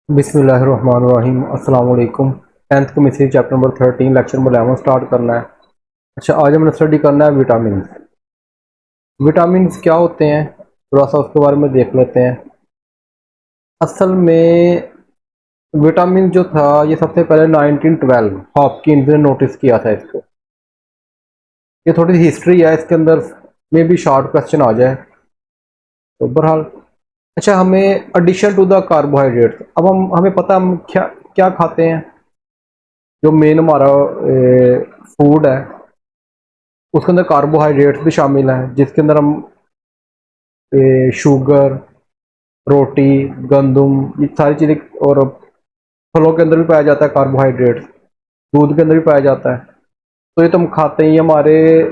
बिस्मिल्लाहिर्रहमानिर्रहीम अस्सलाम वालेकुम। 10th chemistry chapter number 13 lecture number 11 start करना है। अच्छा, आज हमने स्टडी करना है विटामिन। विटामिन क्या होते हैं, थोड़ा सा उसके बारे में देख लेते हैं। असल में विटामिन जो था ये सबसे पहले 1912 हॉपकिंस ने नोटिस किया था इसको। ये थोड़ी सी हिस्ट्री है इसके अंदर, में भी शॉर्ट क्वेश्चन आ जाए तो बहरहाल। अच्छा, हमें एडिशन टू द कार्बोहाइड्रेट, अब हमें पता हम क्या क्या खाते हैं। जो मेन हमारा फूड है उसके अंदर कार्बोहाइड्रेट्स भी शामिल हैं, जिसके अंदर हम शुगर, रोटी, गंदम, ये सारी चीज़ें, और फलों के अंदर भी पाया जाता है कार्बोहाइड्रेट्स, दूध के अंदर भी पाया जाता है। तो ये तो हम खाते हैं, ये हमारे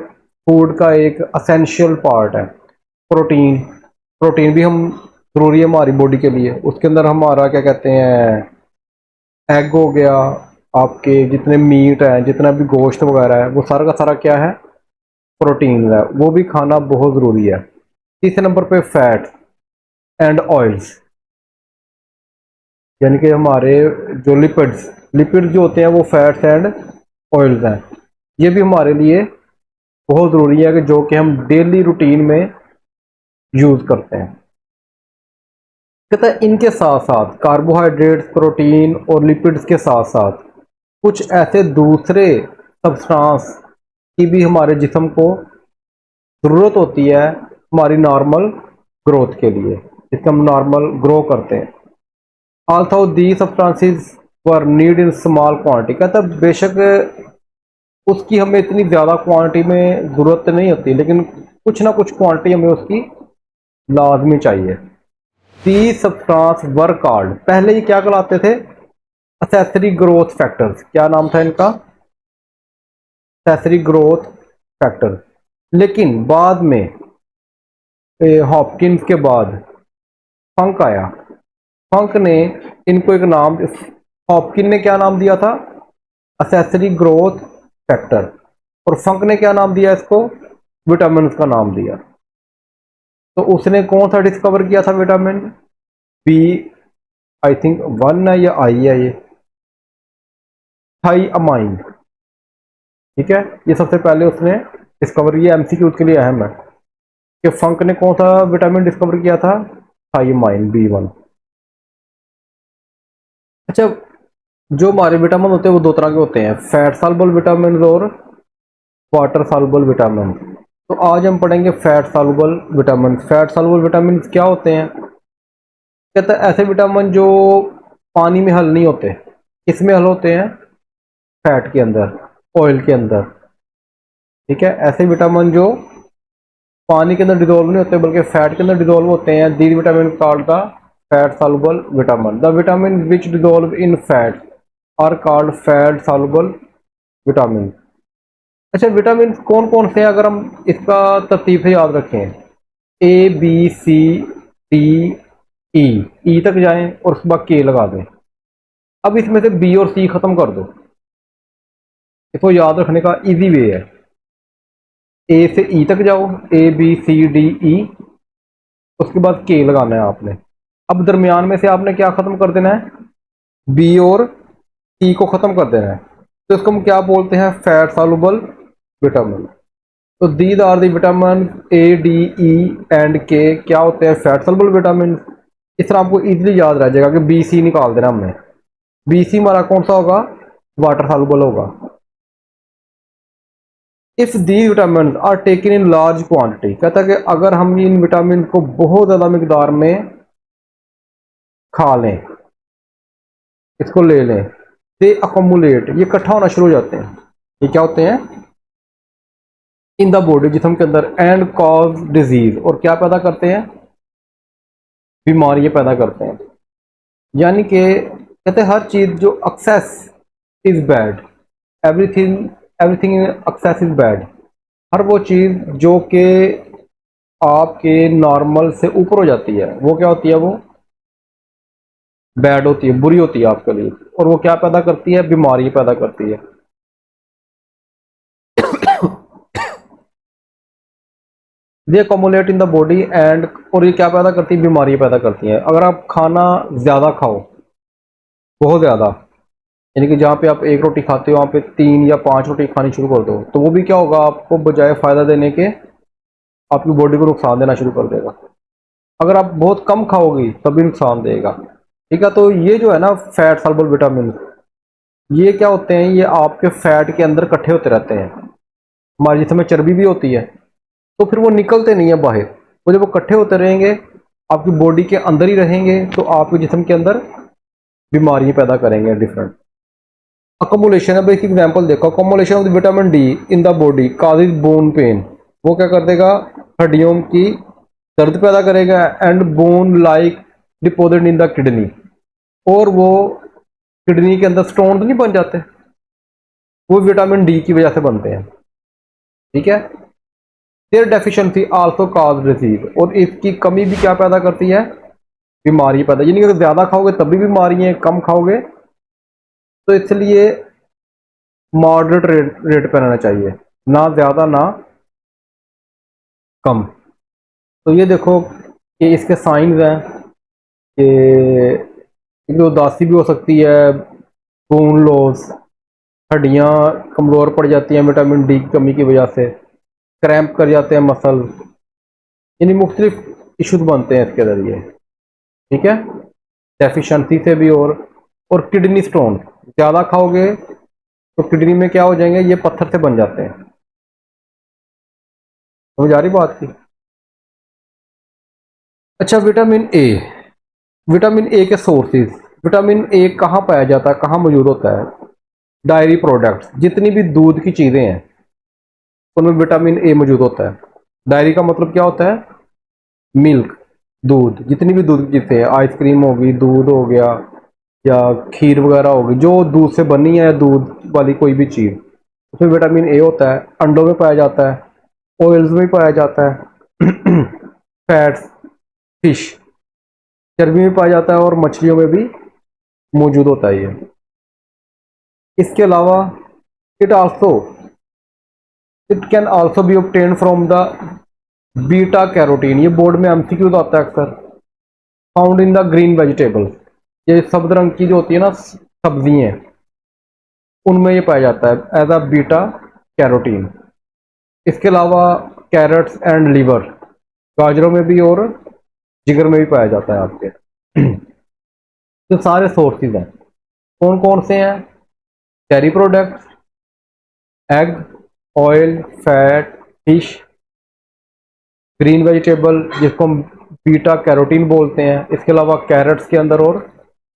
फूड का एक असेंशियल पार्ट है। प्रोटीन, प्रोटीन भी हम ज़रूरी है हमारी बॉडी के लिए। उसके अंदर हमारा क्या कहते हैं, एग हो गया, आपके जितने मीट हैं, जितना भी गोश्त वगैरह है, वो सारा का सारा क्या है, प्रोटीन है। वो भी खाना बहुत ज़रूरी है। तीसरे नंबर पे फैट एंड ऑयल्स, यानी कि हमारे जो लिपिड्स लिपिड्स जो होते हैं वो फैट्स एंड ऑयल्स हैं। ये भी हमारे लिए बहुत ज़रूरी है कि जो कि हम डेली रूटीन में यूज़ करते हैं। कहता है इनके साथ साथ कार्बोहाइड्रेट्स, प्रोटीन और लिपिड्स के साथ साथ कुछ ऐसे दूसरे सब्सटेंस की भी हमारे जिस्म को ज़रूरत होती है हमारी नॉर्मल ग्रोथ के लिए, जिससे हम नॉर्मल ग्रो करते हैं। Although the substances were need in small quantity, कहता है बेशक उसकी हमें इतनी ज़्यादा क्वांटिटी में ज़रूरत नहीं होती, लेकिन कुछ ना कुछ क्वांटिटी हमें उसकी लाजमी चाहिए। दी सब्सटेंस वर कॉल्ड, पहले ये क्या कहलाते थे, असेसरी ग्रोथ फैक्टर्स। क्या नाम था इनका, असेसरी ग्रोथ फैक्टर। लेकिन बाद में हॉपकिंस के बाद फंक आया। फंक ने इनको एक नाम, हॉपकिन ने क्या नाम दिया था, असेसरी ग्रोथ फैक्टर, और फंक ने क्या नाम दिया इसको, विटामिन का नाम दिया। तो उसने कौन सा डिस्कवर किया था vitamin B, I think one है या आई है ये, थाइअमाइन। ठीक है, ये सबसे पहले उसने डिस्कवर, ये एमसीक्यू के लिए अहम है कि फंक ने कौन सा विटामिन डिस्कवर किया था, थाइअमाइन बी 1। अच्छा, जो हमारे विटामिन होते हैं वो दो तरह के होते हैं, फैट सॉल्युबल विटामिन और वाटर सॉल्युबल विटामिन। तो आज हम पढ़ेंगे fat soluble vitamin. Fat soluble vitamin क्या होते हैं, कहता है ऐसे विटामिन जो पानी में हल नहीं होते। किसमें हल होते हैं, फैट के अंदर, ऑयल के अंदर। ठीक है, ऐसे विटामिन जो पानी के अंदर डिजोल्व नहीं होते बल्कि फैट के अंदर डिजोल्व होते हैं, the vitamin called the fat soluble vitamin. The vitamin which dissolve in fat are called fat soluble vitamin. अच्छा, विटामिन कौन कौन से हैं, अगर हम इसका तरतीब से याद रखें, A B C D E, ई तक जाएं और उसके बाद के लगा दें। अब इसमें से बी और सी खत्म कर दो, इसको याद रखने का इजी वे है, ए से ई तक जाओ, A B C D E, उसके बाद के लगाना है आपने। अब दरमियान में से आपने क्या खत्म कर देना है, बी और सी को खत्म कर देना है। तो इसको हम क्या बोलते हैं, फैट सॉल्युबल विटामिन। तो these are the vitamin A D E and K क्या होते हैं, फैट सॉल्युबल विटामिन। इस तरह आपको इजीली याद रह जाएगा कि बी सी निकाल देना हमने। बी सी हमारा कौन सा होगा, वाटर सॉल्युबल होगा। If the vitamin are taken in large quantity, कहता है कि अगर हम इन विटामिन को बहुत ज़्यादा मकदार में खा लें, इसको ले लें, दे अकोमुलेट, ये इकट्ठा होना शुरू हो जाते हैं। ये क्या होते हैं, इन द बॉडी, जिस्म के अंदर, एंड कॉज डिजीज, और क्या पैदा करते हैं, बीमारियां पैदा करते हैं। यानी कि कहते हैं हर चीज़ जो excess is bad, everything everything in excess is bad. हर वो चीज़ जो कि आपके नॉर्मल से ऊपर हो जाती है वो क्या होती है, वो बैड होती है, बुरी होती है आपके लिए। और वो क्या पैदा करती है, बीमारी पैदा करती है। ये accumulate in the body and, और ये क्या पैदा करती है, बीमारी पैदा करती है। अगर आप खाना ज़्यादा खाओ बहुत ज़्यादा, यानी कि जहाँ पे आप एक रोटी खाते हो वहाँ पे 3 या 5 रोटी खानी शुरू कर दो, तो वो भी क्या होगा, आपको बजाय फ़ायदा देने के आपकी बॉडी को नुकसान देना शुरू कर देगा। अगर आप बहुत कम खाओगी तब भी नुकसान देगा। ठीक है, तो ये जो है ना फैट सॉल्युबल विटामिन, ये क्या होते हैं, ये आपके फैट के अंदर इकट्ठे होते रहते हैं। हमारे जिसमें चर्बी भी होती है, तो फिर वो निकलते नहीं है बाहर। वो जब वो इकट्ठे होते रहेंगे, आपकी बॉडी के अंदर ही रहेंगे, तो आपके जिस्म के अंदर बीमारियां पैदा करेंगे डिफरेंट। अकोमोलेशन, अब एक एग्जांपल देखो, accumulation of the vitamin D in the body causes bone pen. वो क्या कर देगा, हड्डियों की दर्द पैदा करेगा, and bone like deposit in the kidney, और वो किडनी के अंदर स्टोन तो नहीं बन जाते, वो विटामिन डी की वजह से बनते हैं। ठीक है, their deficiency also cause disease, और इसकी कमी भी क्या पैदा करती है, बीमारी पैदा। यानी अगर ज़्यादा खाओगे तब भी बीमारी है, कम खाओगे तो इसलिए मॉडरेट रेट पे रहना चाहिए, ना ज़्यादा ना कम। तो ये देखो कि इसके साइंस हैं कि उदासी भी हो सकती है, बोन लॉस, हड्डियाँ कमज़ोर पड़ जाती हैं विटामिन डी की कमी की वजह से, क्रैम्प कर जाते हैं मसल, यानी मुख्तलिफ इशूज बनते हैं इसके ज़रिए। ठीक है, डेफिशिएंसी से भी, और किडनी स्टोन ज़्यादा खाओगे तो किडनी में क्या हो जाएंगे, ये पत्थर से बन जाते हैं। समझ आ रही बात की। अच्छा, विटामिन ए, विटामिन ए के सोर्सेज, विटामिन ए कहाँ पाया जाता है, कहाँ मौजूद होता है, डायरी प्रोडक्ट्स, जितनी भी दूध की चीज़ें हैं उनमें विटामिन ए मौजूद होता है। डायरी का मतलब क्या होता है, मिल्क, दूध, जितनी भी दूध की चीज़ें हैं, आइसक्रीम होगी, दूध हो गया, या खीर वगैरह होगी जो दूध से बनी है, दूध वाली कोई भी चीज़, उसमें विटामिन ए होता है। अंडों में पाया जाता है, ऑयल्स में पाया जाता है, फैट्स, फिश, चर्बी में पाया जाता है, और मछलियों में भी मौजूद होता है ये। इसके अलावा it also it can also be obtain from the beta carotene, ये बोर्ड में एमसीक्यूज आता है अक्सर, found in the green vegetables, ये सब्ज रंग की जो होती है ना सब्जियां, उनमें ये पाया जाता है एज अ बीटा कैरोटीन। इसके अलावा कैरेट्स एंड लीवर, गाजरों में भी और जिगर में भी पाया जाता है आपके। तो सारे सोर्सेज हैं, कौन कौन से हैं, dairy products, egg, oil, fat, fish, green vegetable जिसको हम बीटा कैरोटीन बोलते हैं, इसके अलावा कैरेट्स के अंदर और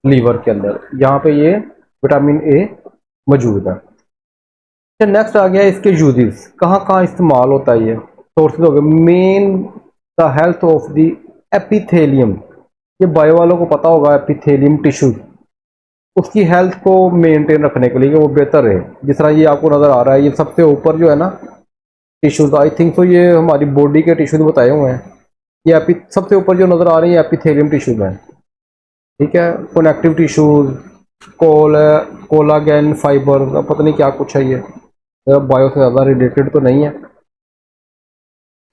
लीवर के अंदर, यहाँ पे ये विटामिन ए मौजूद है। नेक्स्ट आ गया इसके यूजेस, कहाँ कहाँ इस्तेमाल होता है, ये सोर्सेज हो गए। Main, the health of the epithelium, ये बायो वालों को पता होगा, एपिथेलियम टिश्यू, उसकी हेल्थ को मेंटेन रखने के लिए वो बेहतर है। जिस तरह ये आपको नज़र आ रहा है, ये सबसे ऊपर जो है ना टिश्यूज, आई थिंक तो ये हमारी बॉडी के टिश्यूज बताए हुए हैं। ये सबसे ऊपर जो नज़र आ रही है एपिथेलियम टिश्यूज हैं। ठीक है, कनेक्टिव टिश्यूज, कोलागेन फाइबर, पता नहीं क्या कुछ है, ये बायो से ज़्यादा रिलेटेड तो नहीं है।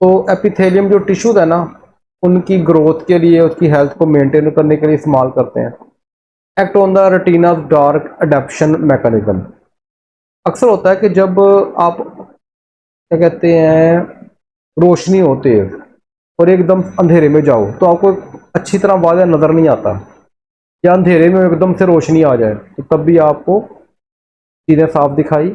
तो एपिथेलियम जो टिश्यूज है ना, उनकी ग्रोथ के लिए, उसकी हेल्थ को मेंटेन करने के लिए इस्तेमाल करते हैं। Act on the retina dark adaptation mechanism, अक्सर होता है कि जब आप क्या कहते हैं रोशनी होती है और एकदम अंधेरे में जाओ तो आपको अच्छी तरह वाज़ह नज़र नहीं आता, या अंधेरे में एकदम से रोशनी आ जाए तो तब भी आपको चीज़ें साफ दिखाई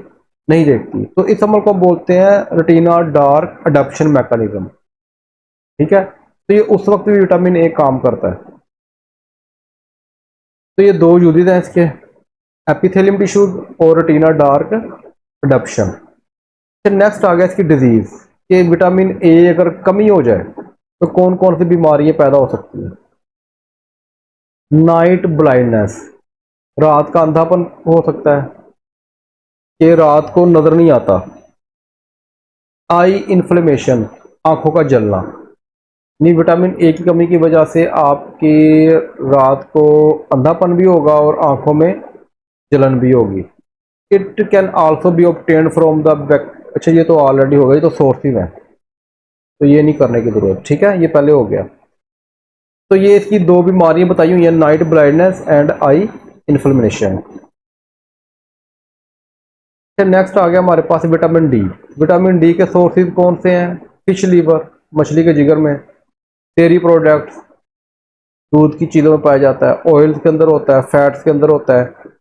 नहीं देती। तो इस अमल को बोलते हैं रेटिना डार्क अडेप्शन मैकेनिज्म। ठीक है, तो ये उस वक्त भी विटामिन ए काम करता है। तो ये दो यूजेस हैं इसके, एपिथेलियम टिश्यूज और रेटिना डार्क अडेप्शन। नेक्स्ट आ गया इसकी डिजीज, कि विटामिन ए अगर कमी हो जाए तो कौन कौन सी बीमारियां पैदा हो सकती हैं। नाइट ब्लाइंडनेस, रात का अंधापन हो सकता है कि रात को नजर नहीं आता। आई इन्फ्लेमेशन, आंखों का जलना, नहीं विटामिन ए की कमी की वजह से आपकी रात को अंधापन भी होगा और आंखों में जलन भी होगी। It can also be obtained from the, अच्छा ये तो ऑलरेडी हो गया, ये तो सोर्सेज है तो ये नहीं करने की जरूरत। ठीक है, ये पहले हो गया। तो ये इसकी दो बीमारियां बताई हुई हैं, night blindness and eye inflammation. Next आ गया हमारे पास विटामिन डी। विटामिन डी के सोर्सेज कौन से हैं? फिश लीवर, मछली के जिगर में, डेयरी प्रोडक्ट्स, दूध की चीज़ों में पाया जाता है, ऑयल्स के अंदर होता है, फैट्स के अंदर होता है।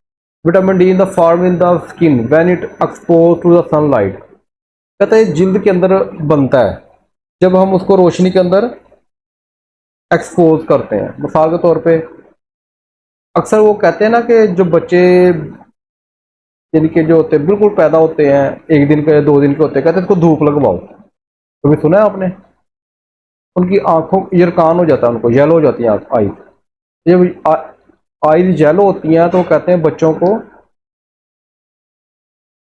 Vitamin D in the form in the skin when it expose to the sunlight. कहते हैं जिल्द के अंदर बनता है जब हम उसको रोशनी के अंदर एक्सपोज करते हैं। मिसाल के तौर पे अक्सर वो कहते हैं ना कि जो बच्चे जिनके जो होते हैं बिल्कुल पैदा होते हैं, एक दिन के 2 दिन के होते हैं, कहते हैं इसको धूप लगवाओ। कभी सुना है आपने? उनकी आंखों यरकान हो जाता है, उनको येलो हो जाती है आईज। जब आईज येलो होती हैं तो कहते हैं बच्चों को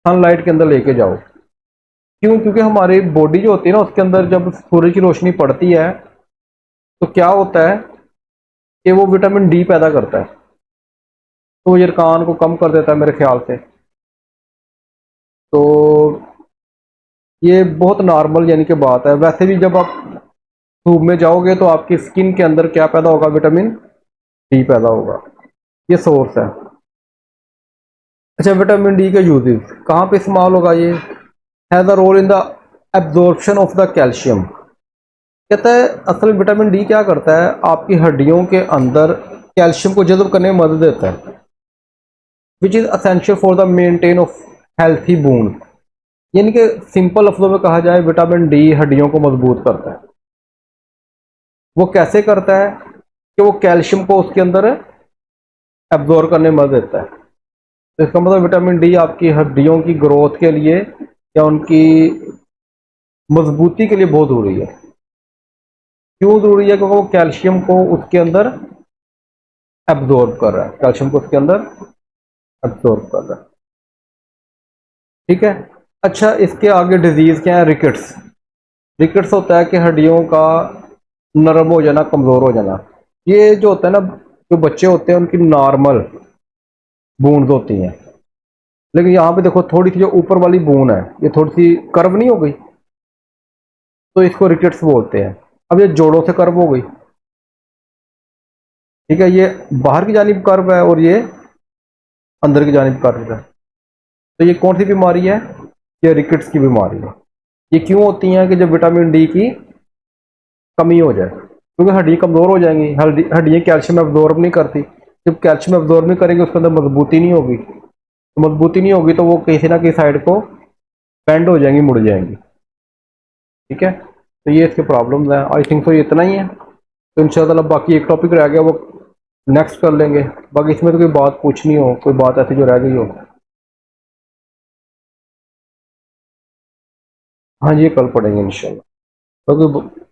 सनलाइट के अंदर लेके जाओ। क्यों? क्योंकि हमारी बॉडी जो होती है ना उसके अंदर जब सूरज की रोशनी पड़ती है तो क्या होता है कि वो विटामिन डी पैदा करता है, तो वो यरकान को कम कर देता है मेरे ख्याल से। तो ये बहुत नॉर्मल यानी कि बात है। वैसे भी जब आप धूप में जाओगे तो आपकी स्किन के अंदर क्या पैदा होगा? विटामिन डी पैदा होगा। ये सोर्स है। अच्छा, विटामिन डी के यूजेस कहाँ पे इस्तेमाल होगा? ये has the role in the absorption of the calcium. कहता है असल में विटामिन डी क्या करता है, आपकी हड्डियों के अंदर कैल्शियम को जज़ब करने में मदद देता है, which is essential for the maintain of healthy bone. यानी कि सिंपल लफ्जों में कहा जाए विटामिन डी हड्डियों को मजबूत करता है। वो कैसे करता है? कि वो कैल्शियम को उसके अंदर एब्जॉर्ब करने में मदद देता है। तो इसका मतलब विटामिन डी आपकी हड्डियों की ग्रोथ के लिए या उनकी मजबूती के लिए बहुत ज़रूरी है। क्यों ज़रूरी है? क्योंकि वो कैल्शियम को उसके अंदर एब्जॉर्ब कर रहा है, कैल्शियम को उसके अंदर एब्जॉर्ब कर रहा है। ठीक है। अच्छा, इसके आगे डिजीज़ क्या है? रिकेट्स। रिकेट्स होता है कि हड्डियों का नरम हो जाना, कमज़ोर हो जाना। ये जो होता है ना, जो बच्चे होते हैं उनकी नॉर्मल बूंद होती हैं, लेकिन यहाँ पे देखो थोड़ी सी जो ऊपर वाली बूंद है ये थोड़ी सी कर्व नहीं हो गई, तो इसको रिकेट्स बोलते हैं। अब ये जोड़ों से कर्व हो गई, ठीक है, ये बाहर की जानिब कर्व है और ये अंदर की जानिब कर्व है। तो ये कौन सी बीमारी है? ये रिकेट्स की बीमारी है। ये क्यों होती है? कि जब विटामिन डी की कमी हो जाए, क्योंकि हड्डी कमज़ोर हो जाएंगी, हड्डियाँ कैल्शियम एब्जॉर्ब नहीं करती। जब कैल्शियम एब्जॉर्ब नहीं करेंगे उसके अंदर मजबूती नहीं होगी, तो मजबूती नहीं होगी तो वो किसी ना किसी साइड को बेंड हो जाएंगी, मुड़ जाएंगी। ठीक है, तो ये इसके प्रॉब्लम्स हैं। आई थिंक तो ये इतना ही है। तो इंशाल्लाह बाकी एक टॉपिक रह गया, वो नेक्स्ट कर लेंगे। बाकी इसमें तो कोई बात पूछनी हो, कोई बात ऐसी जो रह गई हो? हाँ जी, कल पढ़ेंगे इंशाल्लाह। क्योंकि